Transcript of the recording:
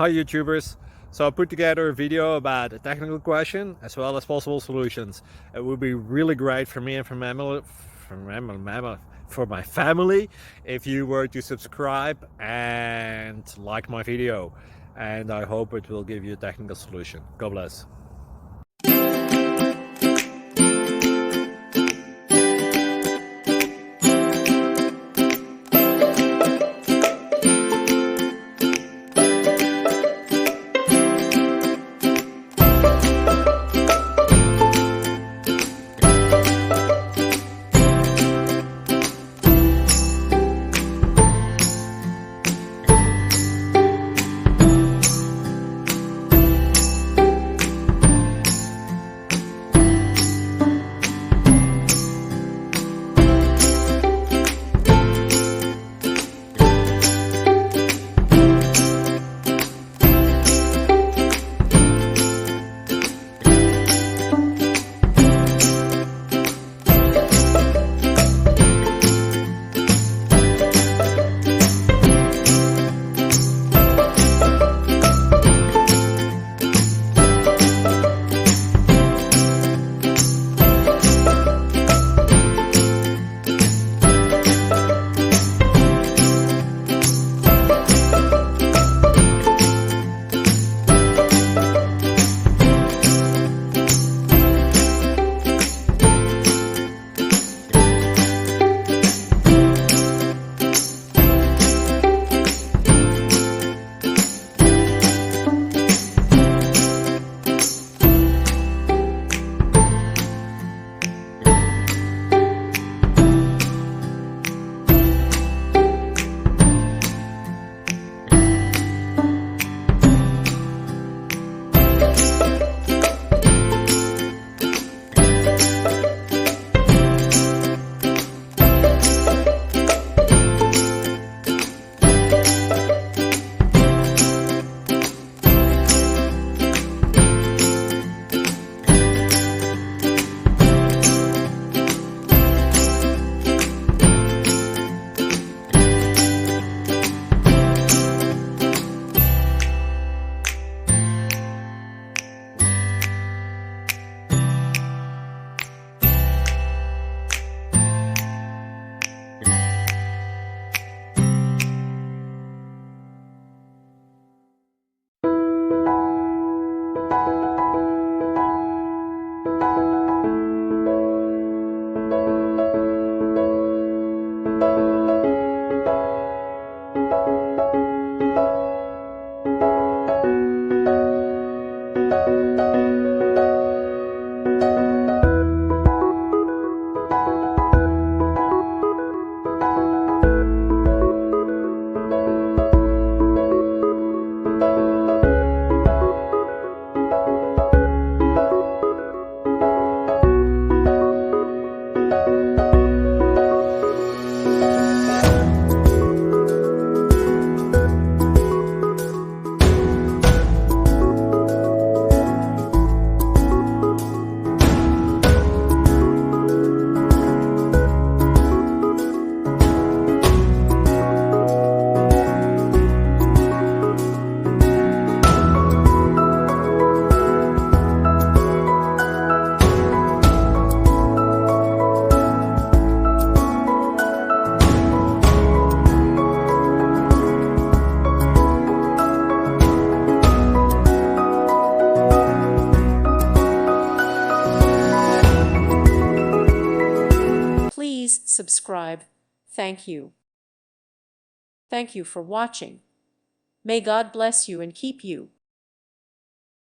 Hi YouTubers! So I put together a video about a technical question as well as possible solutions. It would be really great for me and for my family if you were to subscribe and like my video, and I hope it will give you a technical solution. God bless. Please subscribe. Thank you. Thank you for watching. May God bless you and keep you.